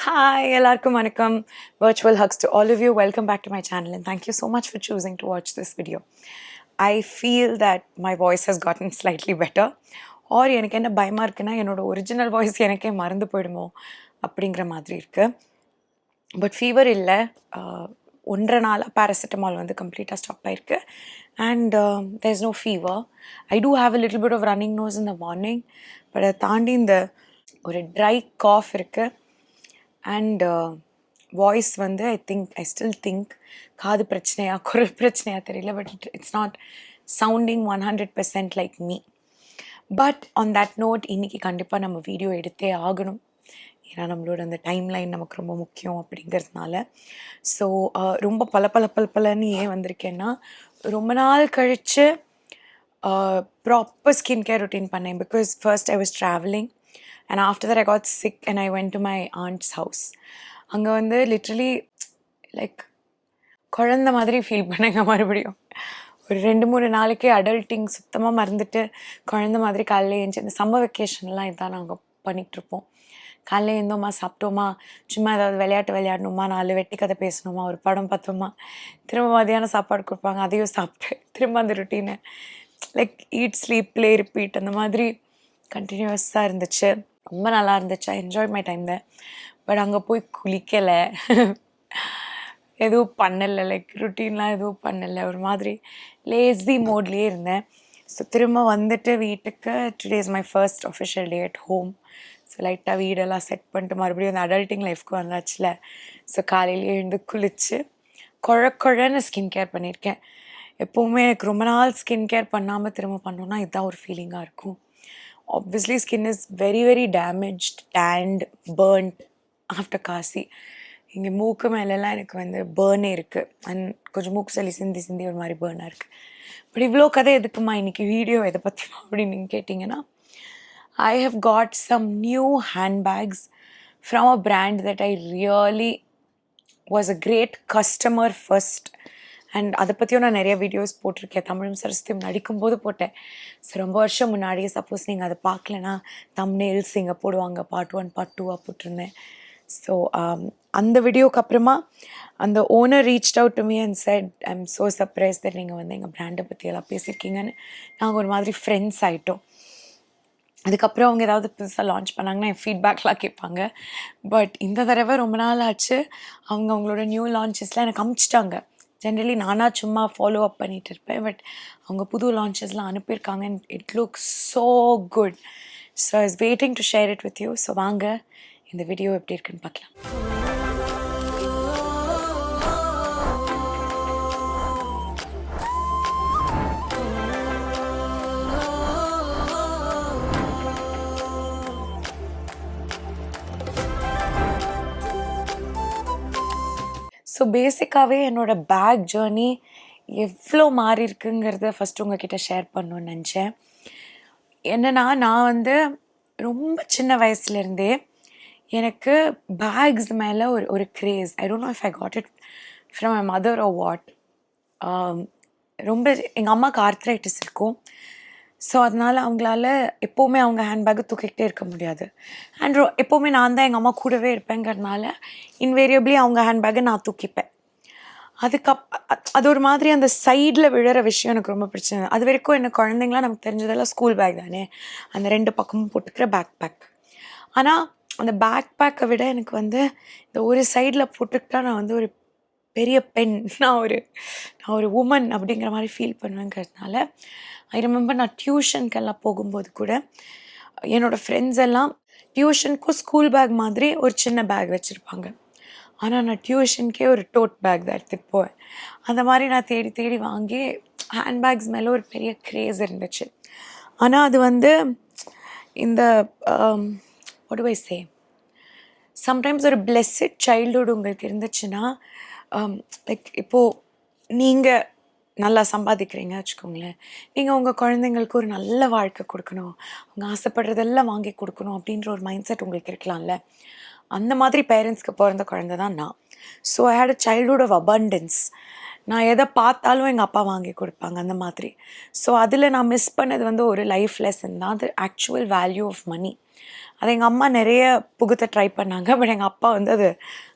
Hi, எல்லாருக்கும் வணக்கம். Virtual hugs to all of you. Welcome back to my channel and thank you so much for choosing to watch this video. I feel that my voice has gotten slightly better. Or எனக்கு என்ன பயமா இருக்குன்னா என்னோட original voice எனக்கே மறந்து போயிடுமோ அப்படிங்கிற மாதிரி இருக்கு. பட் ஃபீவர் இல்லை, 1.5 நாளாக பேராசிட்டமால் வந்து கம்ப்ளீட்டாக ஸ்டாப் ஆயிருக்கு and there is no fever. I do have a little bit of running nose in the morning. But அதை தாண்டி இந்த ஒரு ட்ரை காஃப் இருக்குது அண்ட் வாய்ஸ் வந்து ஐ ஸ்டில் திங்க் காது பிரச்சனையா குரல் பிரச்சனையா தெரியல, but it's not sounding 100% like me. But on that note இன்றைக்கி கண்டிப்பாக நம்ம வீடியோ எடுத்தே ஆகணும், ஏன்னா நம்மளோட அந்த டைம்லைன் நமக்கு ரொம்ப முக்கியம் அப்படிங்கிறதுனால. ஸோ ரொம்ப பலன்னு ஏன் வந்திருக்கேன்னா, ரொம்ப நாள் கழித்து ப்ராப்பர் ஸ்கின் கேர் ரொட்டீன் பண்ணேன். Because first I was travelling and after that I got sick and I went to my aunt's house. அங்கே வந்து லிட்ரலி லைக் குழந்த மாதிரி ஃபீல் பண்ணேங்க. மறுபடியும் ஒரு 2-3 நாளைக்கே அடல்ட்டிங் சுத்தமாக மறந்துட்டு குழந்த மாதிரி காலையில் எழுந்துச்சு. இந்த சம்மர் வெக்கேஷன்லாம் இதான் நாங்கள் பண்ணிகிட்ருப்போம். காலையில் எழுந்தோமா, சாப்பிட்டோமா, சும்மா ஏதாவது விளையாடணுமா, 4 வெட்டி கதை பேசணுமா, ஒரு படம் பார்த்தோமா, திரும்ப மதியானம் சாப்பாடு கொடுப்பாங்க, அதையும் சாப்பிட்டு திரும்ப அந்த ருட்டீனை like eat sleep play repeat அந்த மாதிரி கண்டினியூஸாக இருந்துச்சு. ரொம்ப நல்லா இருந்துச்சு. ஐ என்ஜாய் மை டைம் தான். பட் அங்கே போய் குளிக்கலை, எதுவும் பண்ணலை, லைக் ருட்டீன்லாம் எதுவும் பண்ணலை, ஒரு மாதிரி லேசி மோட்லேயே இருந்தேன். ஸோ திரும்ப வந்துட்டு வீட்டுக்கு today is my first official day at home. So லைட்டாக வீடெல்லாம் செட் பண்ணிட்டு மறுபடியும் அந்த அடல்ட்டிங் லைஃப்க்கு வந்தாச்சுல. ஸோ காலையிலேயே எழுந்து குளித்து குழன்னு ஸ்கின் கேர் பண்ணியிருக்கேன். எப்போவுமே எனக்கு ரொம்ப நாள் ஸ்கின் கேர் பண்ணாமல் திரும்ப பண்ணோன்னா இதுதான் ஒரு ஃபீலிங்காக இருக்கும். Obviously skin is very very damaged, tanned, burnt after Kashi. இங்கே மூக்கு மேலெல்லாம் எனக்கு வந்து பேர்னே இருக்குது அண்ட் கொஞ்சம் மூக்கு சளி சிந்தி ஒரு மாதிரி பேர்னாக இருக்குது. பட் இவ்வளோ கதை எதுக்குமா இன்றைக்கி வீடியோ எதை பற்றிமா அப்படின்னு நீங்கள் கேட்டிங்கன்னா, I have got some new handbags from a brand that I really was a great customer first. And அதை பற்றியும் நான் நிறைய வீடியோஸ் போட்டிருக்கேன். தமிழும் சரஸ்வதியும் நடிக்கும்போது போட்டேன். ஸோ ரொம்ப வருஷம் முன்னாடியே, சப்போஸ் நீங்கள் அதை பார்க்கலன்னா தம்ப்நெயில்ஸ் இங்கே போடுவாங்க, பார்ட் 1 பார்ட் 2 போட்டிருந்தேன். ஸோ அந்த வீடியோக்கு அப்புறமா அந்த owner reached out to me and set I am so surprise that நீங்கள் வந்து எங்கள் பிராண்டை பற்றியெல்லாம் பேசியிருக்கீங்கன்னு. நாங்கள் ஒரு மாதிரி ஃப்ரெண்ட்ஸ் ஆகிட்டோம். அதுக்கப்புறம் அவங்க ஏதாவது புதுசாக லான்ச் பண்ணாங்கன்னா என் ஃபீட்பேக்லாம் கேட்பாங்க. பட் இந்த தடவை ரொம்ப நாள் ஆச்சு, அவங்களோட நியூ லான்ச்சஸ்லாம் எனக்கு அமுச்சிட்டாங்க. ஜென்ரலி நானாக சும்மா ஃபாலோ அப் பண்ணிகிட்டு இருப்பேன், பட் அவங்க புது லான்ச்சஸ்லாம் அனுப்பியிருக்காங்க and it looks so good. So I is waiting to share it with you. So வாங்க இந்த வீடியோ எப்படி இருக்குன்னு பார்க்கலாம். ஸோ பேசிக்காகவே என்னோடய பேக் ஜேர்னி எவ்வளோ மாறி இருக்குங்கிறத ஃபஸ்ட்டு உங்ககிட்ட ஷேர் பண்ணணுன்னு நினச்சேன். என்னென்னா, நான் வந்து ரொம்ப சின்ன வயசுலேருந்தே எனக்கு பேக்ஸ் மேலே ஒரு craze. I don't know if I got it from my mother or what. ரொம்ப எங்கள் அம்மாவுக்கு ஆர்த்ரைட்டிஸ் இருக்கும். ஸோ அதனால் அவங்களால எப்போவுமே அவங்க ஹேண்ட்பேக்கை தூக்கிக்கிட்டே இருக்க முடியாது. அண்ட் எப்போவுமே நான் தான் எங்கள் அம்மா கூடவே இருப்பேங்கிறதுனால இன்வேரியபிளி அவங்க ஹேண்ட்பேக்கை நான் தூக்கிப்பேன். அது ஒரு மாதிரி அந்த சைடில் விழுற விஷயம் எனக்கு ரொம்ப பிரச்சனை. அது வரைக்கும் எனக்கு குழந்தைங்களாம் நமக்கு தெரிஞ்சதெல்லாம் ஸ்கூல் பேக் தானே, அந்த 2 பக்கமும் போட்டுக்கிற பேக் பேக். ஆனால் அந்த பேக் பேக்கை விட எனக்கு வந்து இந்த ஒரு சைடில் போட்டுக்கிட்டா நான் வந்து ஒரு பெரிய பெண், நான் ஒரு உமன் அப்படிங்கிற மாதிரி ஃபீல் பண்ணுவேங்கிறதுனால ஐ ரிமெம்பர் நான் டியூஷனுக்கெல்லாம் போகும்போது கூட என்னோடய ஃப்ரெண்ட்ஸ் எல்லாம் டியூஷனுக்கும் ஸ்கூல் பேக் மாதிரி ஒரு சின்ன பேக் வச்சுருப்பாங்க. ஆனால் நான் டியூஷனுக்கே ஒரு டோட் பேக் தான் எடுத்துகிட்டு போவேன். அந்த மாதிரி நான் தேடி வாங்கி ஹேண்ட்பேக்ஸ் மேலே ஒரு பெரிய க்ரேஸ் இருந்துச்சு. ஆனால் அது வந்து இந்த what to I say, sometimes ஒரு பிளெஸ்ஸட் சைல்ட்ஹுட் உங்களுக்கு இருந்துச்சுன்னா, லைக் இப்போது நீங்கள் நல்லா சம்பாதிக்கிறீங்க வச்சுக்கோங்களேன், நீங்கள் உங்கள் குழந்தைங்களுக்கு ஒரு நல்ல வாழ்க்கை கொடுக்கணும், அவங்க ஆசைப்படுறதெல்லாம் வாங்கி கொடுக்கணும் அப்படின்ற ஒரு மைண்ட் செட் உங்களுக்கு இருக்கலாம்ல. அந்த மாதிரி பேரண்ட்ஸ்க்கு பிறந்த குழந்தை தான் நான். So I had a childhood of abundance. நான் எதை பார்த்தாலும் எங்கள் அப்பா வாங்கி கொடுப்பாங்க அந்த மாதிரி. ஸோ அதில் நான் மிஸ் பண்ணது வந்து ஒரு லைஃப் லெசன் தான், அது ஆக்சுவல் வேல்யூ ஆஃப் மனி. அதை எங்கள் அம்மா நிறைய புகுத்த ட்ரை பண்ணாங்க. பட் எங்கள் அப்பா வந்து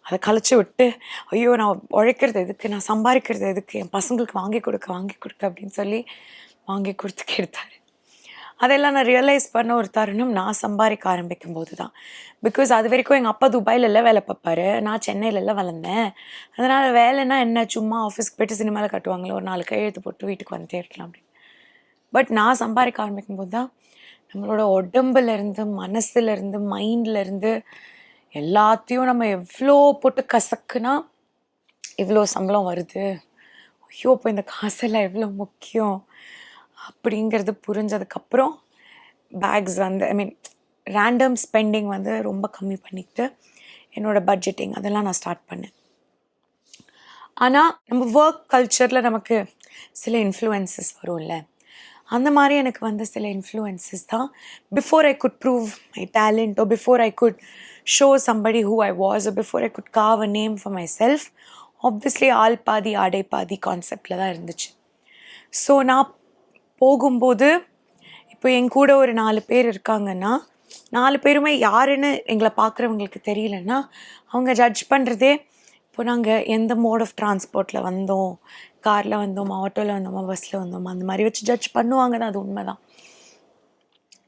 அதை கழிச்சு விட்டு, ஐயோ நான் உழைக்கிறது எதுக்கு, நான் சம்பாதிக்கிறது எதுக்கு, என் பசங்களுக்கு வாங்கி கொடுக்க அப்படின்னு சொல்லி வாங்கி கொடுத்து கெடுத்தாரு. அதெல்லாம் நான் ரியலைஸ் பண்ண ஒரு தருணம் நான் சம்பாதிக்க ஆரம்பிக்கும் போது தான். பிகாஸ் அது வரைக்கும் எங்கள் அப்பா துபாயிலெல்லாம் வேலை பார்ப்பாரு, நான் சென்னையிலெல்லாம் வளர்ந்தேன். அதனால் வேலைன்னா என்ன, சும்மா ஆஃபீஸ்க்கு போய்ட்டு சினிமாவில் கட்டுவாங்களே, ஒரு 4 கையெழுத்து போட்டு வீட்டுக்கு வந்துட்டே இருக்கலாம் அப்படின்னு. பட் நான் சம்பாதிக்க ஆரம்பிக்கும் போது தான் நம்மளோட உடம்புலேருந்து, மனசுலேருந்து, மைண்ட்லேருந்து எல்லாத்தையும் நம்ம எவ்வளோ போட்டு கசக்குனா இவ்வளோ சம்பளம் வருது, ஐயோ இப்போ இந்த காசெல்லாம் எவ்வளோ முக்கியம் அப்படிங்கிறது புரிஞ்சதுக்கப்புறம் பேக்ஸ் வந்து ரேண்டம் ஸ்பெண்டிங் வந்து ரொம்ப கம்மி பண்ணிக்கிட்டு என்னோடய பட்ஜெட்டிங் அதெல்லாம் நான் ஸ்டார்ட் பண்ணேன். ஆனால் நம்ம ஒர்க் கல்ச்சரில் நமக்கு சில இன்ஃப்ளூயன்சஸ் வரும்ல, அந்த மாதிரி எனக்கு வந்து சில இன்ஃப்ளூயன்சஸ் தான் before I could prove my talent, or before I could show somebody who I was, or before I could carve a name for my self, obviously ஆள் பாதி ஆடை பாதி கான்செப்டில் தான் இருந்துச்சு. ஸோ நான் போகும்போது இப்போ என் கூட ஒரு 4 பேர் இருக்காங்கன்னா, 4 பேருமே யாருன்னு எங்களை பார்க்குறவங்களுக்கு தெரியலன்னா அவங்க ஜட்ஜ் பண்ணுறதே இப்போ நாங்கள் எந்த மோட் ஆஃப் டிரான்ஸ்போர்ட்டில் வந்தோம், காரில் வந்தோமா, ஆட்டோவில் வந்தோமா, பஸ்ஸில் வந்தோமா, அந்த மாதிரி வச்சு ஜட்ஜ் பண்ணுவாங்க தான். அது உண்மை தான்.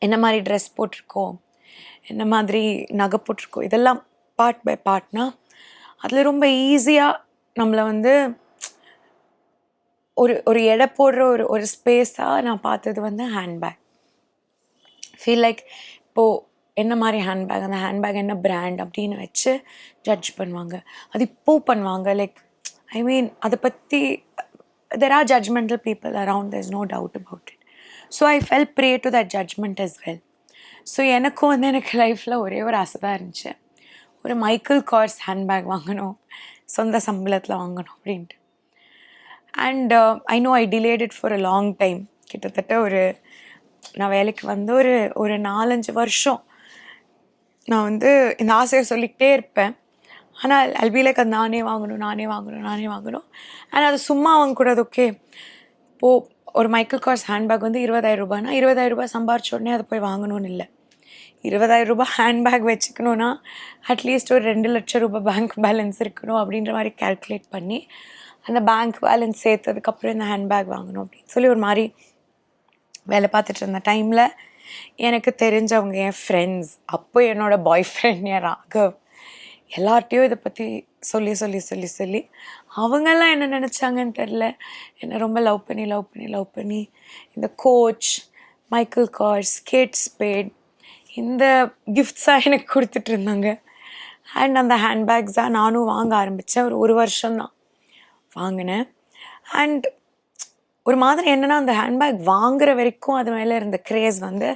என்ன மாதிரி ட்ரெஸ் போட்டிருக்கோம், என்ன மாதிரி நகை போட்டிருக்கோம், இதெல்லாம் பார்ட் பை பார்ட்னா அதில் ரொம்ப ஈஸியாக நம்மளை வந்து ஒரு எடை போடுற ஒரு ஸ்பேஸாக நான் பார்த்தது வந்து ஹேண்ட்பேக். ஃபீல் லைக் இப்போது என்ன மாதிரி ஹேண்ட்பேக், அந்த ஹேண்ட்பேக் என்ன பிராண்ட் அப்படின்னு வச்சு ஜட்ஜ் பண்ணுவாங்க. அது இப்போது பண்ணுவாங்க. லைக் அதை பற்றி there are judgmental people around, there's no doubt about it. So I fell prey to that judgment as well. So எனக்கும் வந்து எனக்கு லைஃப்பில் ஒரே ஒரு ஆசை தான் இருந்துச்சு, ஒரு மைக்கேல் கார்ஸ் ஹேண்ட்பேக் வாங்கணும், சொந்த சம்பளத்தில் வாங்கணும் அப்படின்ட்டு. And I know I delayed it for a long time. கிட்டத்தட்ட நான் வேலைக்கு வந்து ஒரு 4-5 வருஷம் நான் வந்து இந்த ஆசையை சொல்லிக்கிட்டே இருப்பேன். ஆனால் அல்பிலைக் அது நானே வாங்கணும். ஆனால் அது சும்மா வாங்கக்கூடாது. ஓகே, இப்போது ஒரு மைக்கேல் கார்ஸ் ஹேண்ட்பேக் வந்து 20,000 ரூபாய்னா 20,000 ரூபாய் சம்பாரிச்ச உடனே அதை போய் வாங்கணும்னு இல்லை. 20,000 ரூபாய் ஹேண்ட்பேக் வச்சுக்கணுன்னா அட்லீஸ்ட் ஒரு 2 லட்சம் ரூபாய் பேங்க் பேலன்ஸ் இருக்கணும் அப்படின்ற மாதிரி கால்குலேட் பண்ணி அந்த பேங்க் பேலன்ஸ் சேர்த்ததுக்கப்புறம் இந்த ஹேண்ட்பேக் வாங்கணும் அப்படின்னு சொல்லி ஒரு மாதிரி வேலை பார்த்துட்டு இருந்த டைமில் எனக்கு தெரிஞ்சவங்க, என் ஃப்ரெண்ட்ஸ், அப்போ என்னோடய பாய் ஃப்ரெண்ட் என் ராகவ், எல்லார்ட்டையும் இதை பற்றி சொல்லி அவங்கெல்லாம் என்ன நினச்சாங்கன்னு தெரில. என்னை ரொம்ப லவ் பண்ணி இந்த coach, Michael Kors, Kate Spade இந்த கிஃப்ட்ஸாக எனக்கு கொடுத்துட்டு இருந்தாங்க. அண்ட் அந்த ஹேண்ட்பேக்ஸாக நானும் வாங்க ஆரம்பித்தேன். ஒரு வருஷம்தான் வாங்கினேன். அண்ட் ஒரு மாதிரி என்னென்னா, அந்த ஹேண்ட்பேக் வாங்குகிற வரைக்கும் அது மேலே இருந்த க்ரேஸ் வந்து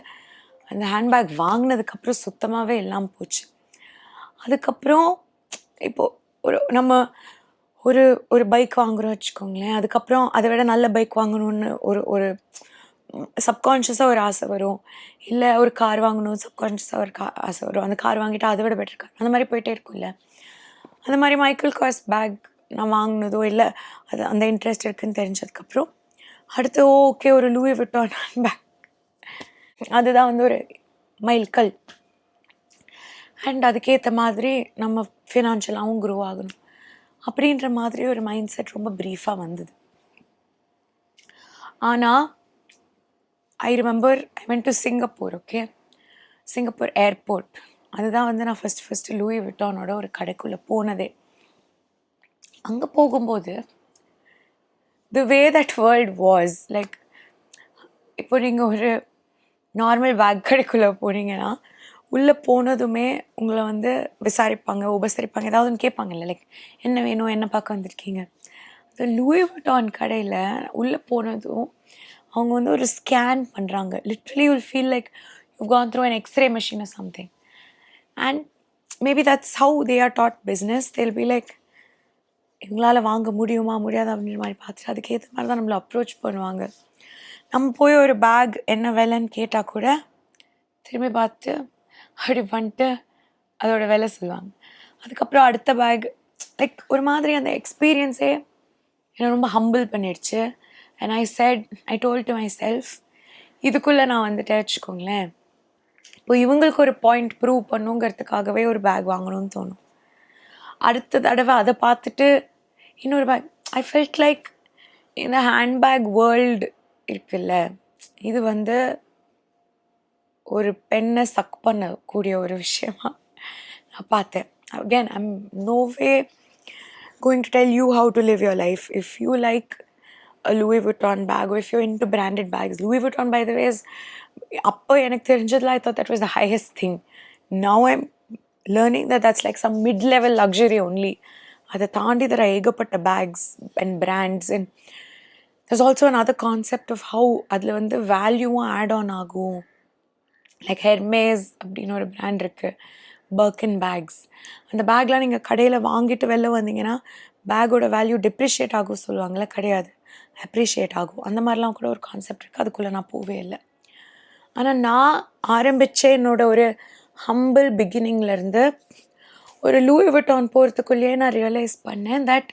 அந்த ஹேண்ட்பேக் வாங்கினதுக்கப்புறம் சுத்தமாகவே இல்லாமல் போச்சு. அதுக்கப்புறம் இப்போது நம்ம ஒரு பைக் வாங்குகிறோம் வச்சுக்கோங்களேன், அதுக்கப்புறம் அதை விட நல்ல பைக் வாங்கணும்னு ஒரு சப்கான்ஷியஸாக ஒரு ஆசை வரும். இல்லை ஒரு கார் வாங்கணும், சப்கான்ஷியஸாக ஒரு ஆசை வரும். அந்த கார் வாங்கிட்டு அதை விட பெட்டர் கார், அந்த மாதிரி போயிட்டே இருக்கும்ல. அந்த மாதிரி மைக்கேல் கார்ஸ் பேக் நான் வாங்கினதோ இல்லை அது அந்த இன்ட்ரெஸ்ட் இருக்குதுன்னு தெரிஞ்சதுக்கப்புறம் அடுத்து ஓகே ஒரு லூயி விட்டான் பேக், அதுதான் வந்து ஒரு மைல்கல். அண்ட் அதுக்கேற்ற மாதிரி நம்ம ஃபினான்ஷியலாகவும் க்ரோ ஆகணும் அப்படின்ற மாதிரி ஒரு மைண்ட் செட் ரொம்ப ப்ரீஃபாக வந்தது. ஆனால் I remember I went to Singapore. Okay, Singapore airport, அதுதான் வந்து நான் ஃபஸ்ட்டு லூயி விட்டானோட ஒரு கடைக்குள்ளே போனதே. அங்கே போகும்போது the way that world was like, இப்போ நீங்கள் ஒரு நார்மல் பேக் கடைக்குள்ளே போனீங்கன்னா உள்ளே போனதுமே உங்களை வந்து விசாரிப்பாங்க, உபசரிப்பாங்க, ஏதாவது ஒன்று கேட்பாங்கல்ல, லைக் என்ன வேணும், என்ன பார்க்க வந்திருக்கீங்க. அந்த லூயி விட்டான் கடையில் உள்ளே போனதும் அவங்க வந்து ஒரு ஸ்கேன் பண்ணுறாங்க. Literally you will feel like you gone through an X-ray machine or something. And maybe that's how they are that business. They'll be like, இவங்களால் வாங்க முடியுமா முடியாதா அப்படின்ற மாதிரி பார்த்துட்டு அதுக்கேற்ற மாதிரி தான் நம்மளை அப்ரோச் பண்ணுவாங்க. நம்ம போய் ஒரு பேக் என்ன விலைன்னு கேட்டால் கூட திரும்பி பார்த்து அப்படி பண்ணிட்டு அதோட விலை சொல்லுவாங்க. அதுக்கப்புறம் அடுத்த பேக், லைக் ஒரு மாதிரி அந்த எக்ஸ்பீரியன்ஸே என்னை ரொம்ப ஹம்பிள் பண்ணிடுச்சு. And I told to my self, இதுக்குள்ளே நான் வந்துட்டே வச்சுக்கோங்களேன், இப்போ இவங்களுக்கு ஒரு பாயிண்ட் ப்ரூவ் பண்ணுங்கிறதுக்காகவே ஒரு பேக் வாங்கணும்னு தோணும். அடுத்த தடவை அதை பார்த்துட்டு இன்னொரு பேக். ஐ ஃபெல்ட் லைக் இந்த ஹேண்ட்பேக் வேர்ல்டு இருக்குல்ல, இது வந்து ஒரு பெண்ணை சக் பண்ணக்கூடிய ஒரு விஷயமா நான் பார்த்தேன். Again I'm no way going to tell you how to live your life. If you like a Louis Vuitton bag or if you're into branded bags, Louis Vuitton by the way is appo enak therinjadla I thought that was the highest thing. Now I'm learning that that's like some mid-level luxury only. Ada taandi there are egapatta bags and brands, and there's also another concept of how adla vandu value add on agum. Like Hermes அப்படின்னு ஒரு brand இருக்குது, பர்கின் packs. அந்த பேக்லாம் நீங்கள் கடையில் வாங்கிட்டு வெளில வந்தீங்கன்னா பேக்கோட வேல்யூ டிப்ரிஷியேட் ஆகும் சொல்லுவாங்களே, கிடையாது, அப்ரிஷியேட் ஆகும். அந்த மாதிரிலாம் கூட ஒரு கான்செப்ட் இருக்குது. அதுக்குள்ளே நான் போவே இல்லை. ஆனால் நான் ஆரம்பித்தே என்னோட ஒரு ஹம்பிள் பிகினிங்லேருந்து ஒரு லூயி விட்டான் போகிறதுக்குள்ளேயே நான் ரியலைஸ் பண்ணேன் தட்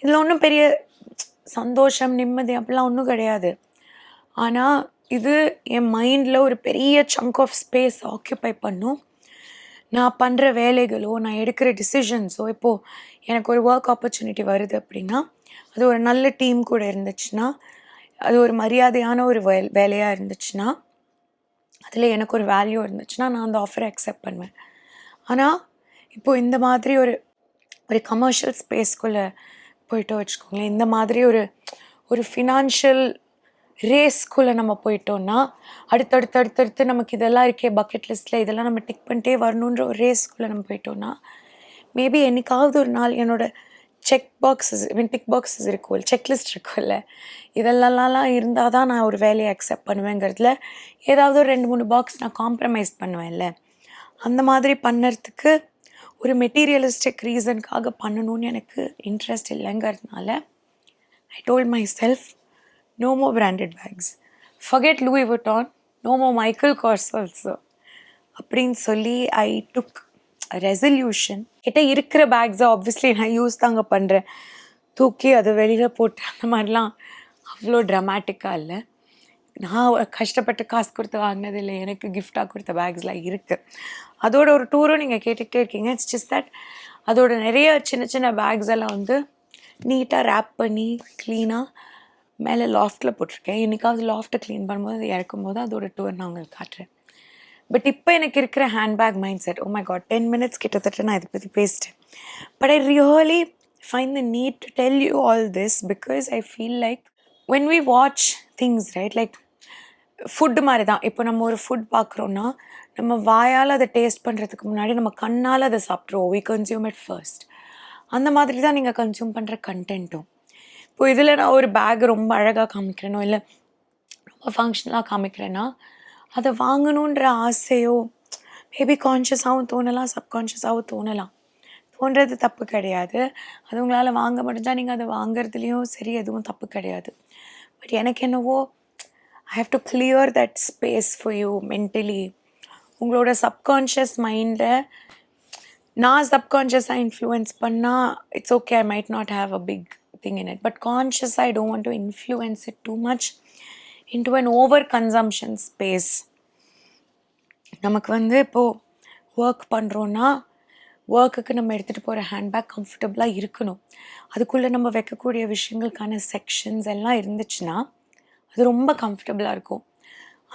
இதில் ஒன்றும் பெரிய சந்தோஷம் நிம்மதி அப்படிலாம் ஒன்றும் கிடையாது. ஆனால் இது என் மைண்டில் ஒரு பெரிய சங்க் ஆஃப் ஸ்பேஸ் ஆக்கியபை பண்ணும். நான் பண்ணுற வேலைகளோ நான் எடுக்கிற டிசிஷன்ஸோ, இப்போது எனக்கு ஒரு ஒர்க் ஆப்பர்ச்சுனிட்டி வருது அப்படின்னா அது ஒரு நல்ல டீம் கூட இருந்துச்சுன்னா, அது ஒரு மரியாதையான ஒரு வேலையாக இருந்துச்சுன்னா, அதில் எனக்கு ஒரு வேல்யூ இருந்துச்சுன்னா நான் அந்த ஆஃபரை அக்செப்ட் பண்ணுவேன். ஆனால் இப்போது இந்த மாதிரி ஒரு ஒரு கமர்ஷியல் ஸ்பேஸ்க்குள்ளே போய்ட்டு வச்சுக்கோங்களேன், இந்த மாதிரி ஒரு ஒரு ஃபினான்ஷியல் ரேஸ்க்குள்ளே நம்ம போயிட்டோன்னா அடுத்தடுத்து நமக்கு இதெல்லாம் இருக்கே பக்கெட் லிஸ்ட்டில், இதெல்லாம் நம்ம டிக் பண்ணிட்டே வரணுன்ற ஒரு ரேஸ்க்குள்ளே நம்ம போயிட்டோன்னா மேபி என்னைக்காவது ஒரு நாள் என்னோடய டிக் பாக்ஸஸ் இருக்கும்ல, செக்லிஸ்ட் இருக்கும்ல, இதெல்லாம் இருந்தால் தான் நான் ஒரு வேலையை அக்செப்ட் பண்ணுவேங்கிறதுல ஏதாவது ஒரு 2-3 பாக்ஸ் நான் காம்ப்ரமைஸ் பண்ணுவேன்ல. அந்த மாதிரி பண்ணுறதுக்கு ஒரு மெட்டீரியலிஸ்டிக் ரீசனுக்காக பண்ணணும்னு எனக்கு இன்ட்ரெஸ்ட் இல்லைங்கிறதுனால I told my self, no more branded bags. Forget Louis Vuitton, no more Michael Kors also. அப்படின்னு சொல்லி ஐ டுக் ரெசல்யூஷன். கிட்ட இருக்கிற பேக்ஸை ஆப்வியஸ்லி நான் யூஸ் தாங்க பண்ணுறேன். தூக்கி அதை வெளியில் போட்டு அந்த மாதிரிலாம் அவ்வளோ ட்ராமேட்டிக்காக இல்லை. நான் கஷ்டப்பட்டு காசு கொடுத்து வாங்கினது இல்லை, எனக்கு கிஃப்டாக கொடுத்த பேக்ஸ்லாம் இருக்குது. அதோட ஒரு டூரும் நீங்கள் கேட்டுக்கிட்டே இருக்கீங்க. இட்ஸ் ஜஸ்ட் தட் அதோட நிறைய சின்ன சின்ன பேக்ஸ் எல்லாம் வந்து நீட்டாக ரேப் பண்ணி க்ளீனாக மேலே லாஃப்டில் போட்டிருக்கேன். இன்றைக்காவது லாஃப்ட்டை க்ளீன் பண்ணும்போது அது இறக்கும்போது அதோட டூர் நான் உங்களுக்கு காட்டுறேன். பட் இப்போ எனக்கு இருக்கிற handbag mind set, oh my god 10 minutes கிட்டத்தட்ட நான் இதை பற்றி பேசிட்டேன். But I really find the need to tell you all this because I feel like when we watch things right, like food மாதிரி தான். இப்போ நம்ம ஒரு ஃபுட் பார்க்குறோன்னா நம்ம வாயால் அதை டேஸ்ட் பண்ணுறதுக்கு முன்னாடி நம்ம கண்ணால் அதை சாப்பிட்ருவோம். We consume it first. அந்த மாதிரி தான் நீங்கள் கன்சியூம் பண்ணுற கண்டென்ட்டும். இப்போ இதில் நான் ஒரு பேக் ரொம்ப அழகாக காமிக்கிறேனோ இல்லை ரொம்ப ஃபங்க்ஷனலாக காமிக்கிறேன்னா அதை வாங்கணுன்ற ஆசையோ மேபி கான்ஷியஸாகவும் தோணலாம், சப்கான்ஷியஸாகவும் தோணலாம். தோன்றது தப்பு கிடையாது. அது உங்களால் வாங்க முடிஞ்சால் நீங்கள் அதை வாங்கிறதுலேயும் சரி, எதுவும் தப்பு கிடையாது. பட் எனக்கு என்னவோ I have to clear that space for you mentally. உங்களோட சப்கான்ஷியஸ் மைண்டை நான் சப்கான்ஷியஸாக இன்ஃப்ளூயன்ஸ் பண்ணால் it's okay, I might not have a big thing in it, but conscious I don't want to influence it too much into an over consumption space. நமக்கு வந்து இப்போது work பண்ணுறோன்னா ஒர்க்குக்கு நம்ம எடுத்துகிட்டு போகிற ஹேண்ட்பேக் கம்ஃபர்டபுளாக இருக்கணும். அதுக்குள்ளே நம்ம வைக்கக்கூடிய விஷயங்களுக்கான செக்ஷன்ஸ் எல்லாம் இருந்துச்சுன்னா அது ரொம்ப கம்ஃபர்டபுளாக இருக்கும்.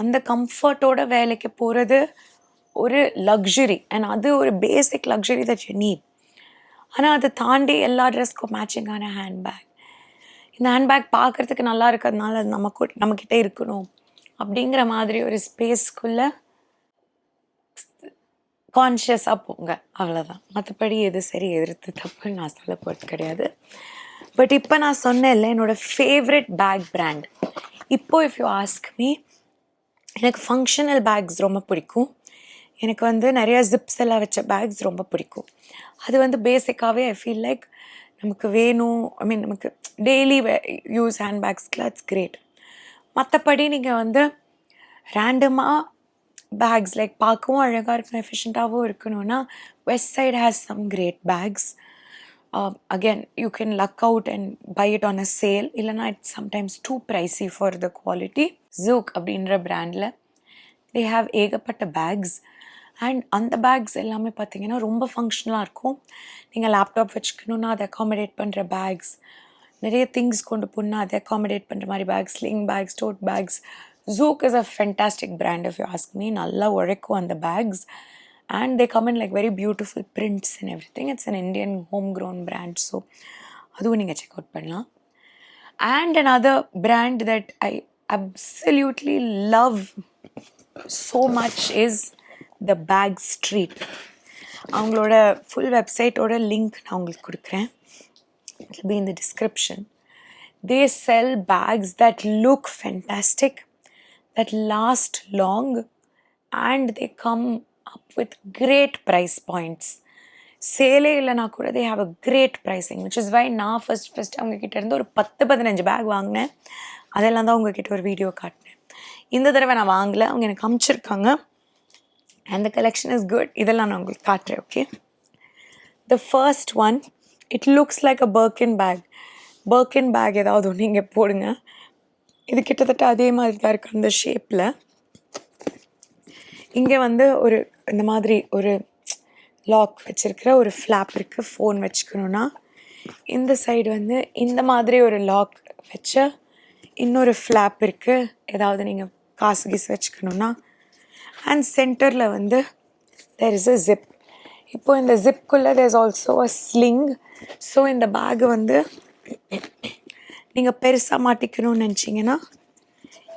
அந்த கம்ஃபர்ட்டோட வேலைக்கு போகிறது ஒரு லக்ஸுரி, அண்ட் அது ஒரு பேசிக் லக்ஸுரி தட் யூ நீட். ஆனால் அதை தாண்டி எல்லா ட்ரெஸ்க்கும் மேட்சிங்கான ஹேண்ட்பேக், இந்த ஹேண்ட்பேக் பார்க்குறதுக்கு நல்லா இருக்கிறதுனால அது நம்மக்கிட்ட இருக்கணும் அப்படிங்கிற மாதிரி ஒரு ஸ்பேஸ்க்குள்ளே கான்ஷியஸாக போங்க, அவ்வளோதான். மற்றபடி எது சரி எதிர்த்து தப்புன்னு நான் சொல்ல போகிறது கிடையாது. பட் இப்போ நான் சொன்னேன்ல என்னோடய ஃபேவரட் பேக் பிராண்ட். இப்போது இஃப் யூ ஆஸ்க் மீ, எனக்கு ஃபங்க்ஷனல் பேக்ஸ் ரொம்ப பிடிக்கும். எனக்கு வந்து நிறையா ஜிப்ஸ் எல்லாம் வச்ச பேக்ஸ் ரொம்ப பிடிக்கும். அது வந்து பேசிக்காகவே ஐ ஃபீல் லைக் நமக்கு வேணும், ஐ மீன் நமக்கு டெய்லி யூஸ் ஹேண்ட்பேக்ஸ்க்குலாம் இட்ஸ் கிரேட். மற்றபடி நீங்கள் வந்து ரேண்டமாக பேக்ஸ் லைக் பார்க்கவும் அழகாக இருக்கணும், எஃபிஷியண்ட்டாகவும் இருக்கணும்னா Westside has some great bags. Again you can look out and buy it on a sale, இல்லைனா it's sometimes too pricey for the quality. Zouk அப்படின்ற பிராண்டில் தே ஹாவ் ஏகப்பட்ட பேக்ஸ். அண்ட் அந்த பேக்ஸ் எல்லாமே பார்த்தீங்கன்னா ரொம்ப ஃபங்க்ஷனலாக இருக்கும். நீங்கள் லேப்டாப் வச்சுக்கணுன்னா அதை அக்காமடேட் பண்ணுற பேக்ஸ், நிறைய திங்ஸ் கொண்டு போனால் அதை அக்காமடேட் பண்ணுற மாதிரி bags, sling bags, tote bags. Zook is a fantastic brand if you ask me. நல்லா உழைக்கும் அந்த packs. And they come in like very beautiful prints and everything. It's an Indian homegrown brand. So அதுவும் நீங்கள் check out பண்ணலாம். And another brand that I absolutely love so much is the Bag Street. அவங்களோட full வெப்சைட்டோட link நான் உங்களுக்கு கொடுக்குறேன். It will be in the description. They sell bags that look fantastic, that last long, and they come up with great price points. சேலே இல்லைனா கூட they have a great pricing, which is why நான் first அவங்கக்கிட்ட இருந்து ஒரு 10-15 back வாங்கினேன். அதெல்லாம் தான் உங்ககிட்ட ஒரு வீடியோ காட்டினேன். இந்த தடவை நான் வாங்கலை, அவங்க எனக்கு அனுப்பிச்சிருக்காங்க. And the collection is good. இதெல்லாம் நான் உங்களுக்கு காட்டுறேன். Okay, the first one, it looks like a Birkin bag ஏதாவது ஒன்று இங்கே போடுங்க. இது கிட்டத்தட்ட அதே மாதிரி தான் இருக்குது அந்த ஷேப்பில். இங்கே வந்து ஒரு இந்த மாதிரி ஒரு லாக் வச்சுருக்கிற ஒரு ஃப்ளாப் இருக்குது ஃபோன் வச்சுக்கணுன்னா. இந்த சைடு வந்து இந்த மாதிரி ஒரு லாக் வச்ச இன்னொரு ஃப்ளாப் இருக்குது, ஏதாவது நீங்கள் காசு கீசு வச்சுக்கணுன்னா. அண்ட் சென்டரில் வந்து there is a zip. இப்போ இந்த ஜிப்குள்ளே there is also a sling. So இந்த பேகு வந்து நீங்கள் பெருசாக மாட்டிக்கணும்னு நினச்சிங்கன்னா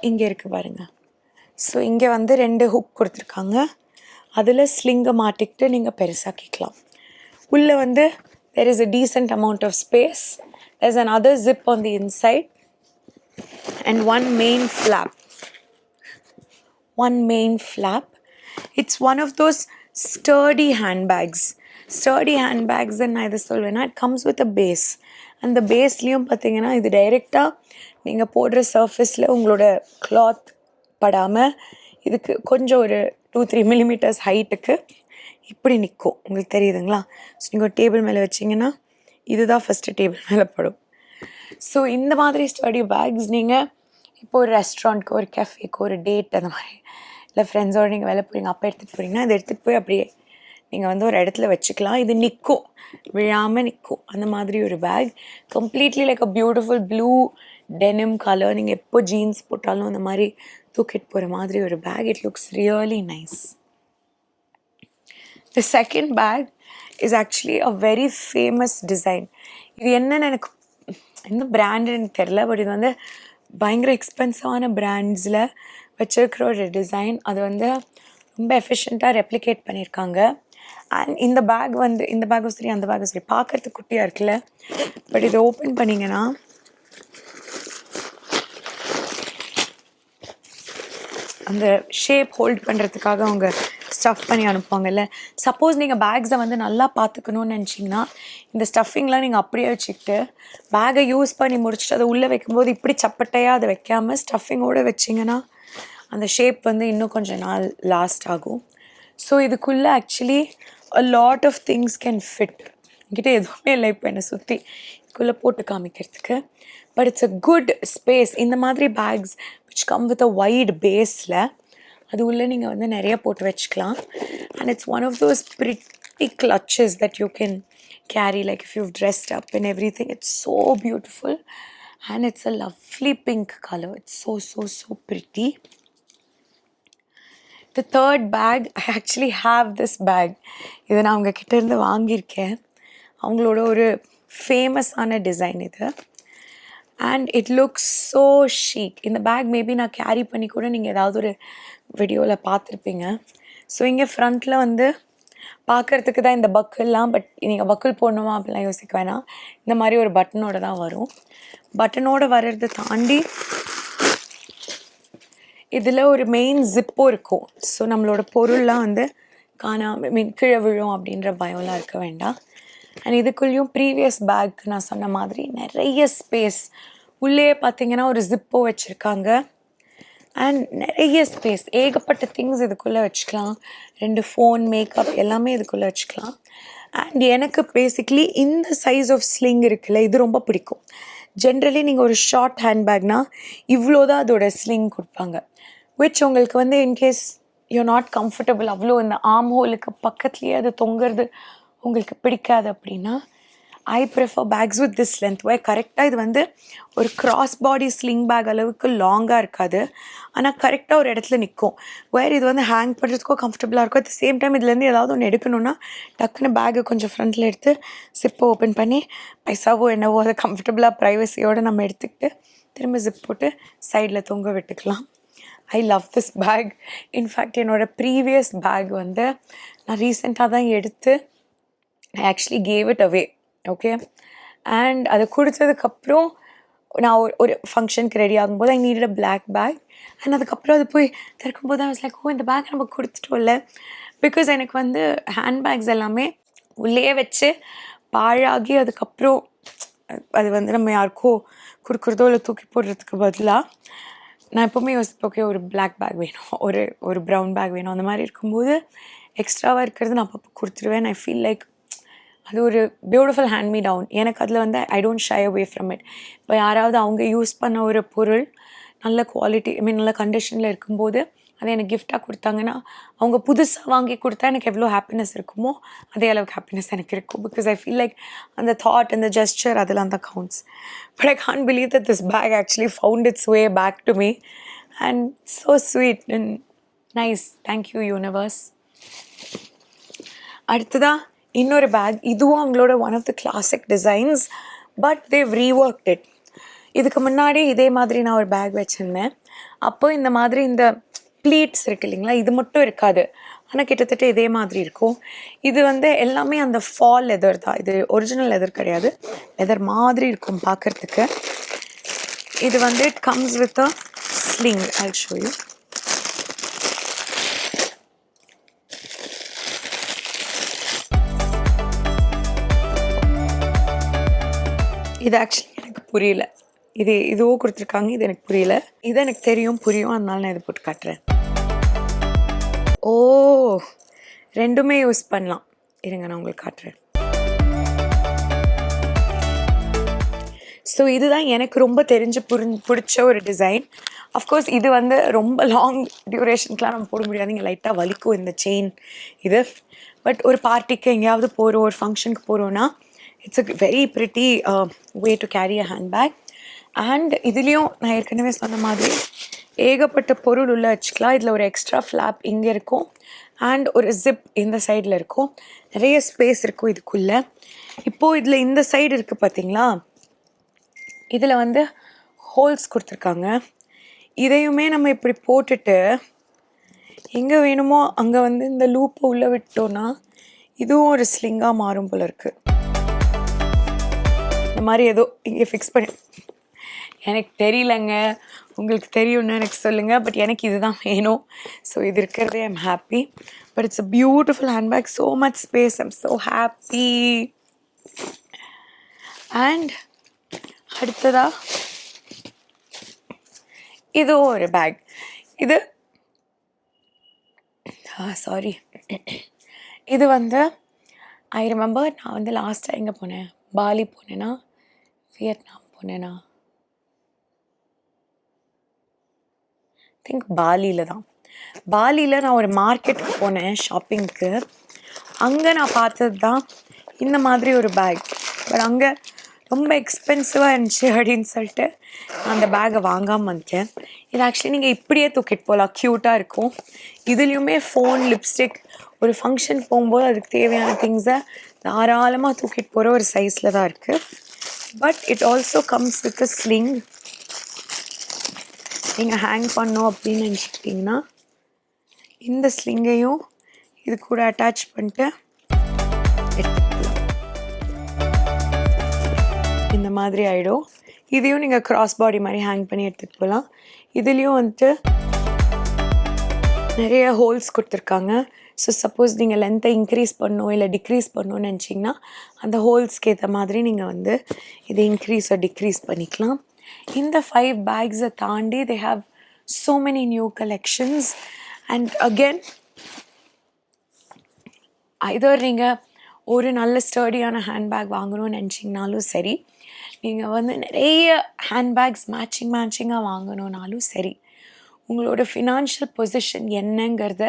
இங்கே இருக்குது பாருங்கள். ஸோ இங்கே வந்து 2 ஹுக் கொடுத்துருக்காங்க, அதில் ஸ்லிங்கை மாட்டிக்கிட்டு நீங்கள் பெருசாக கேட்கலாம். உள்ளே வந்து there is a decent amount of space. There's another zip on the inside and one main flap. It's one of those sturdy handbags. நான் இதை சொல்வேன்னா it comes with a base. அந்த பேஸ்லேயும் பார்த்தீங்கன்னா இது டைரெக்டாக நீங்கள் போடுற சர்ஃபேஸில் உங்களோட கிளாத் படாமல் இதுக்கு கொஞ்சம் ஒரு 2-3 millimeters ஹைட்டுக்கு இப்படி நிற்கும். உங்களுக்கு தெரியுதுங்களா? ஸோ நீங்கள் ஒரு டேபிள் மேலே வச்சிங்கன்னா இதுதான் ஃபஸ்ட்டு டேபிள் மேலே படும். ஸோ இந்த மாதிரி ஸ்டடி பேக்ஸ் நீங்கள் இப்போ ஒரு ரெஸ்டாரண்ட்க்கு, ஒரு கேஃபேக்கு, ஒரு டேட் அந்த மாதிரி, இல்லை ஃப்ரெண்ட்ஸோடு நீங்கள் வெளில போகிறீங்க, அப்போ எடுத்துகிட்டு போகிறீங்கன்னா இதை எடுத்துகிட்டு போய் அப்படியே நீங்கள் வந்து ஒரு இடத்துல வச்சுக்கலாம். இது நிற்கும், விழாமல் நிற்கும். அந்த மாதிரி ஒரு bag, completely like a beautiful blue denim colour. நீங்கள் எப்போ ஜீன்ஸ் போட்டாலும் அந்த மாதிரி தூக்கிட்டு போகிற மாதிரி ஒரு bag. It looks really nice. The second bag is actually a very famous design. இது என்னன்னு எனக்கு எந்த பிராண்டுன்னு எனக்கு தெரில, பட் இது வந்து பயங்கர எக்ஸ்பென்சிவான பிராண்ட்ஸில் வச்சுருக்கிற ஒரு டிசைன். அது வந்து ரொம்ப எஃபிஷியண்ட்டாக ரெப்ளிகேட் பண்ணியிருக்காங்க. அண்ட் இந்த பேக்கும் சரி அந்த பேக்கும் சரி பார்க்குறதுக்கு குட்டியாக இருக்குல்ல, பட் இதை ஓப்பன் பண்ணிங்கன்னா அந்த ஷேப் ஹோல்ட் பண்ணுறதுக்காக அவங்க ஸ்டஃப் பண்ணி அனுப்புவாங்கல்ல. சப்போஸ் நீங்கள் பேக்ஸை வந்து நல்லா பார்த்துக்கணுன்னு நினச்சிங்கன்னா இந்த ஸ்டஃபிங்லாம் நீங்கள் அப்படியே வச்சுக்கிட்டு பேக்கை யூஸ் பண்ணி முடிச்சுட்டு அதை உள்ளே வைக்கும்போது இப்படி சப்பட்டையாக அதை வைக்காமல் ஸ்டஃபிங்கோடு வச்சிங்கன்னா அந்த ஷேப் வந்து இன்னும் கொஞ்சம் நாள் லாஸ்ட் ஆகும். ஸோ இதுக்குள்ளே actually a lot of things can fit. என்கிட்ட எதுவுமே இல்லை இப்போ என்னை சுற்றி இதுக்குள்ளே போட்டு காமிக்கிறதுக்கு, but it's a good space. இந்த மாதிரி bags which come with a wide baseல அது உள்ளே நீங்கள் வந்து நிறைய போட்டு வச்சுக்கலாம். and it's one of those pretty clutches that you can carry like if you've dressed up and everything. It's so beautiful and it's a lovely pink color. It's so pretty. The third bag, I actually have this bag. இதை நான் அவங்க கிட்ட இருந்து வாங்கியிருக்கேன். அவங்களோட ஒரு ஃபேமஸான design இது. And it looks so seekh. இந்த பேக் மேபி நான் கேரி பண்ணி கூட நீங்கள் ஏதாவது ஒரு வீடியோவில் பார்த்துருப்பீங்க. ஸோ இங்கே ஃப்ரண்ட்டில் வந்து பார்க்குறதுக்கு தான் இந்த பக்கிள்லாம், பட் நீங்கள் பக்கிள் போடணுமா அப்படிலாம் யோசிக்க வேணாம். இந்த மாதிரி ஒரு பட்டனோட தான் வரும். பட்டனோடு வர்றதை தாண்டி இதில் ஒரு மெயின் ஜிப்பும் இருக்கும். ஸோ நம்மளோட பொருள்லாம் வந்து கீழே விழும் அப்படின்ற பயம்லாம் இருக்க வேண்டாம். அண்ட் இதுக்குள்ளேயும் ப்ரீவியஸ் பேக் நான் சொன்ன மாதிரி நிறைய ஸ்பேஸ். உள்ளே பார்த்தீங்கன்னா ஒரு ஜிப்போ வச்சுருக்காங்க அண்ட் நிறைய ஸ்பேஸ், ஏகப்பட்ட திங்ஸ் இதுக்குள்ளே வச்சுக்கலாம். 2 ஃபோன், மேக்கப் எல்லாமே இதுக்குள்ளே வச்சுக்கலாம். அண்ட் எனக்கு பேசிக்லி இந்த சைஸ் ஆஃப் ஸ்லிங் இருக்குல்ல, இது ரொம்ப பிடிக்கும். ஜென்ரலி நீங்கள் ஒரு ஷார்ட் ஹேண்ட்பேக்னால் இவ்வளோ தான் அதோட ஸ்லிங் கொடுப்பாங்க. விச் உங்களுக்கு வந்து இன்கேஸ் யூ நாட் கம்ஃபர்டபுள், அவ்வளோ இந்த ஆர்ம் ஹோலுக்கு பக்கத்துலேயே அது தொங்குறது உங்களுக்கு பிடிக்காது அப்படின்னா, I prefer bags with this length. கரெக்டாக இது வந்து ஒரு கிராஸ் பாடி ஸ்லிங் பேக் அளவுக்கு லாங்காக இருக்காது, ஆனால் கரெக்டாக ஒரு இடத்துல நிற்கும். இது வந்து ஹேங் பண்ணுறதுக்கோ கம்ஃபர்டபுளாக இருக்கும். அட் த சேம் டைம் இதுலேருந்து ஏதாவது ஒன்று எடுக்கணும்னா டக்குன்னு பேக்கை கொஞ்சம் ஃப்ரண்ட்டில் எடுத்து ஜிப்பை ஓப்பன் பண்ணி பைசாவோ என்னவோ அதை கம்ஃபர்டபுளாக ப்ரைவசியோடு நம்ம எடுத்துக்கிட்டு திரும்ப ஜிப் போட்டு சைடில் தொங்க விட்டுக்கலாம். I love this bag. In fact என்னோடய ப்ரீவியஸ் பேக் வந்து நான் ரீசெண்டாக தான் எடுத்து I actually gave it away. Okay, and அதை கொடுத்ததுக்கப்புறம் நான் ஒரு ஃபங்க்ஷனுக்கு ரெடி ஆகும்போது I needed a black bag. And அதுக்கப்புறம் அது போய் திறக்கும்போது ஐ வாஸ் லைக், இந்த பேக் நம்ம கொடுத்துட்டோம்ல. பிகாஸ் எனக்கு வந்து ஹேண்ட்பேக்ஸ் எல்லாமே உள்ளே வச்சு பாழாகி அதுக்கப்புறம் அது வந்து நம்ம யாருக்கோ கொடுக்குறதோ இல்லை தூக்கி போடுறதுக்கு பதிலாக நான் எப்போவுமே யோசிப்பேன், ஓகே ஒரு பிளாக் பேக் வேணும், ஒரு ப்ரௌன் பேக் வேணும். அந்த மாதிரி இருக்கும்போது எக்ஸ்ட்ராவாக இருக்கிறது நான் அப்பப்போ கொடுத்துருவேன். ஐ ஃபீல் லைக் அது ஒரு பியூட்டிஃபுல் ஹேண்ட் மீ டவுன். எனக்கு அதில் வந்து I don't shy away from it. இப்போ யாராவது அவங்க யூஸ் பண்ண ஒரு பொருள் நல்ல குவாலிட்டி, நல்ல கண்டிஷனில் இருக்கும்போது அதை எனக்கு கிஃப்டாக கொடுத்தாங்கன்னா, அவங்க புதுசாக வாங்கி கொடுத்தா எனக்கு எவ்வளோ ஹாப்பினஸ் இருக்குமோ அதே அளவுக்கு ஹாப்பினஸ் எனக்கு இருக்கும். பிகாஸ் ஐ ஃபீல் லைக் அந்த தாட், அந்த ஜெஸ்டர், அதெல்லாம் தான் counts. But I can't believe that this bag actually found its way back to me and so sweet and nice. Thank you universe. அடுத்ததாக இன்னொரு பேக், இதுவும் அவங்களோட one of the classic designs, but they've reworked it. இதுக்கு முன்னாடி இதே மாதிரி நான் ஒரு பேக் வச்சுருந்தேன். அப்போ இந்த மாதிரி இந்த ப்ளீட்ஸ் இருக்குது இல்லைங்களா, இது மட்டும் இருக்காது, ஆனால் கிட்டத்தட்ட இதே மாதிரி இருக்கும். இது வந்து எல்லாமே அந்த ஃபால் லெதர் தான், இது ஒரிஜினல் லெதர் கிடையாது, லெதர் மாதிரி இருக்கும் பார்க்குறதுக்கு. இது வந்து it comes with a sling. Jal show you. இது ஆக்சுவலி எனக்கு புரியல, இதுவும் கொடுத்துருக்காங்க, இது எனக்கு புரியல. இது எனக்கு தெரியும் புரியும், அதனால நான் இதை போட்டு காட்டுறேன். ஓ, ரெண்டுமே யூஸ் பண்ணலாம். இருங்க நான் உங்களுக்கு காட்டுறேன். ஸோ இதுதான் எனக்கு ரொம்ப பிடிச்ச ஒரு டிசைன். அஃப்கோர்ஸ் இது வந்து ரொம்ப லாங் டியூரேஷனுக்குலாம் நம்ம போட முடியாது, இங்கே லைட்டாக வலிக்கும் இந்த செயின் இது. பட் ஒரு பார்ட்டிக்கு எங்கேயாவது போகிறோம், ஒரு ஃபங்க்ஷனுக்கு போகிறோன்னா it's a very pretty way to carry a handbag. And இதுலேயும் நான் ஏற்கனவே சொன்ன மாதிரி ஏகப்பட்ட பொருள் உள்ளே வச்சுக்கலாம். இதில் ஒரு எக்ஸ்ட்ரா ஃப்ளாப் இங்கே இருக்கும் அண்ட் ஒரு ஜிப் இந்த சைடில் இருக்கும். நிறைய ஸ்பேஸ் இருக்கும் இதுக்குள்ளே. இப்போது இதில் இந்த சைடு இருக்குது பார்த்தீங்களா, இதில் வந்து ஹோல்ஸ் கொடுத்துருக்காங்க. இதையுமே நம்ம இப்படி போட்டுட்டு எங்கே வேணுமோ அங்கே வந்து இந்த லூப்பை உள்ளே விட்டோன்னா இதுவும் ஒரு ஸ்லிங்காக மாறும் போல இருக்குது. இந்த மாதிரி ஏதோ இங்கே ஃபிக்ஸ் பண்ணி, எனக்கு தெரியலங்க, உங்களுக்கு தெரியும்னு எனக்கு சொல்லுங்கள். பட் எனக்கு இதுதான் வேணும். ஸோ இது இருக்கிறதே I'm happy. But it's a beautiful handbag, so much space, I'm so happy. And அடுத்ததா இது ஒரு பேக். இது சாரி, இது வந்து ஐ ரிமெம்பர் நான் வந்து லாஸ்ட்டாக எங்கே போனேன், பாலி போனேன்னா, வியட்நாம் போனேன்னா, திங்க் பாலியில் தான். பாலியில் நான் ஒரு மார்க்கெட்டுக்கு போனேன் ஷாப்பிங்க்கு. அங்கே நான் பார்த்தது தான் இந்த மாதிரி ஒரு பேக். பட் அங்கே ரொம்ப எக்ஸ்பென்சிவாக இருந்துச்சு அப்படின்னு சொல்லிட்டு நான் அந்த பேக்கை வாங்காமல் வந்துட்டேன். இது ஆக்சுவலி நீங்கள் இப்படியே தூக்கிட்டு போகலாம், க்யூட்டாக இருக்கும். இதுலேயுமே ஃபோன், லிப்ஸ்டிக், ஒரு ஃபங்க்ஷன் போகும்போது அதுக்கு தேவையான திங்ஸை தாராளமாக தூக்கிட்டு போகிற ஒரு சைஸில் தான் இருக்குது. But it also comes with a sling. நீங்கள் ஹேங் பண்ணோம் அப்படின்னு நினச்சிக்கிட்டிங்கன்னா இந்த ஸ்லிங்கையும் இது கூட அட்டாச் பண்ணிட்டு எடுத்துக்கலாம். இந்த மாதிரி ஆகிடும். இதையும் நீங்கள் கிராஸ் பாடி மாதிரி ஹேங் பண்ணி எடுத்துகிட்டு போகலாம். இதுலேயும் வந்துட்டு நிறைய ஹோல்ஸ் கொடுத்துருக்காங்க. ஸோ சப்போஸ் நீங்கள் லென்த்தை இன்க்ரீஸ் பண்ணணும் இல்லை டிக்ரீஸ் பண்ணணும்னு நினச்சிங்கன்னா அந்த ஹோல்ஸ்க்கு ஏற்ற மாதிரி நீங்கள் வந்து இதை இன்க்ரீஸ் ஆர் டிக்ரீஸ் பண்ணிக்கலாம். இந்த 5 பேக்ஸை தாண்டி they have so many new collections. and again either நீங்கள் ஒரு நல்ல ஸ்டர்டியான ஹேண்ட்பேக் வாங்கணும்னு நினச்சிங்கனாலும் சரி, நீங்கள் வந்து நிறைய ஹேண்ட்பேக்ஸ் மேட்சிங்காக வாங்கணுன்னாலும் சரி, உங்களோட ஃபினான்ஷியல் பொசிஷன் என்னங்கிறத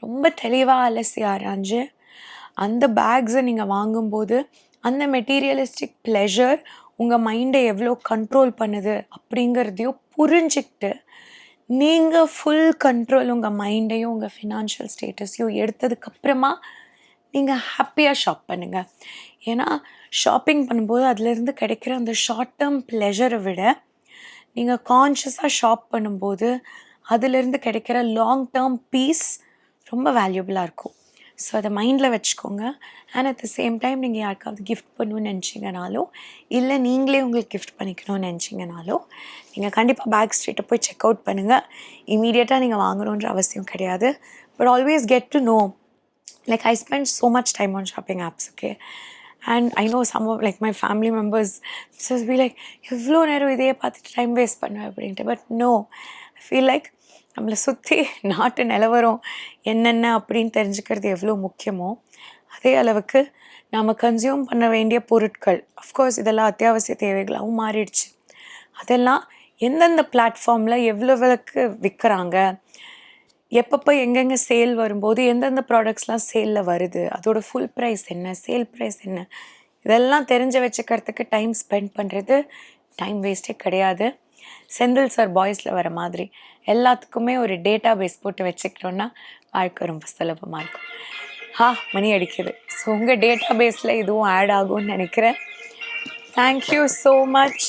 ரொம்ப தெளிவாக அலசி ஆராய்ஞ்சு அந்த பேக்ஸை நீங்கள் வாங்கும்போது அந்த மெட்டீரியலிஸ்டிக் ப்ளெஷர் உங்கள் மைண்டை எவ்வளோ கண்ட்ரோல் பண்ணுது அப்படிங்கிறதையும் புரிஞ்சுக்கிட்டு நீங்கள் ஃபுல் கண்ட்ரோல் உங்கள் மைண்டையும் உங்கள் ஃபினான்ஷியல் ஸ்டேட்டஸையும் எடுத்ததுக்கப்புறமா நீங்கள் ஹாப்பியாக ஷாப் பண்ணுங்கள். ஏன்னா ஷாப்பிங் பண்ணும்போது அதுலேருந்து கிடைக்கிற அந்த ஷார்ட் டேர்ம் ப்ளெஷரை விட நீங்கள் கான்ஷியஸாக ஷாப் பண்ணும்போது அதுலேருந்து கிடைக்கிற லாங் டேர்ம் பீஸ் ரொம்ப வேல்யூபிளாக இருக்கும். ஸோ அதை மைண்டில் வச்சுக்கோங்க. And at the same time நீங்கள் யாருக்காவது கிஃப்ட் பண்ணணும்னு நினச்சிங்கனாலோ இல்லை நீங்களே உங்களுக்கு கிஃப்ட் பண்ணிக்கணும்னு நினச்சிங்கனாலோ நீங்கள் கண்டிப்பாக பேக் ஸ்ட்ரீட்டை போய் செக் அவுட் பண்ணுங்கள். இமீடியட்டாக நீங்கள் வாங்கணுன்ற அவசியம் கிடையாது. But always get to know, like I spend so much time on shopping apps, okay, and I know some of like my family members just be like எவ்வளோ நேரம் இதையே பார்த்துட்டு டைம் வேஸ்ட் பண்ணுவேன் அப்படின்ட்டு. But no, I feel like நம்மளை சுற்றி நாட்டு நிலவரம் என்னென்ன அப்படின்னு தெரிஞ்சுக்கிறது எவ்வளோ முக்கியமோ அதே அளவுக்கு நாம் கன்சியூம் பண்ண வேண்டிய பொருட்கள், அஃப்கோர்ஸ் இதெல்லாம் அத்தியாவசிய தேவைகளாகவும் மாறிடுச்சு. அதெல்லாம் எந்தெந்த பிளாட்ஃபார்மில் எவ்வளோவுக்கு விற்கிறாங்க, எப்பப்போ எங்கெங்கே சேல் வரும்போது எந்தெந்த ப்ராடக்ட்ஸ்லாம் சேலில் வருது, அதோட ஃபுல் ப்ரைஸ் என்ன, சேல் ப்ரைஸ் என்ன, இதெல்லாம் தெரிஞ்சு வச்சுக்கிறதுக்கு டைம் ஸ்பெண்ட் பண்ணுறது டைம் வேஸ்ட்டே கிடையாது. செந்தில் சார் பாய்ஸில் வர மாதிரி எல்லாத்துக்குமே ஒரு டேட்டா பேஸ் போட்டு வச்சுக்கிட்டோன்னா வாழ்க்கை ரொம்ப சுலபமாக இருக்கும். மணி அடிக்குது. ஸோ உங்கள் டேட்டா பேஸில் இதுவும் ஆட் ஆகும்னு நினைக்கிறேன். Thank you so much.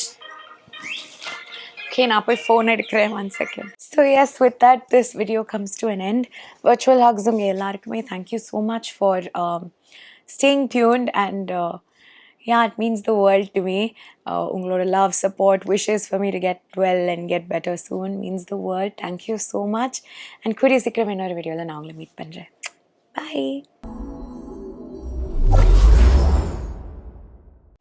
Okay, நான் போய் ஃபோன் எடுக்கிறேன். 1 second. So yes, with that, this video comes to an end. Virtual hugs உங்கள் எல்லாருக்குமே thank you so much for staying tuned and yeah, it means the world to me. உங்களோட love, support, wishes for me to get well and get better soon means the world. Thank you so much. And கூடிய சீக்கிரம் இன்னொரு வீடியோவில் நான் உங்களை meet பண்ணுறேன். Bye.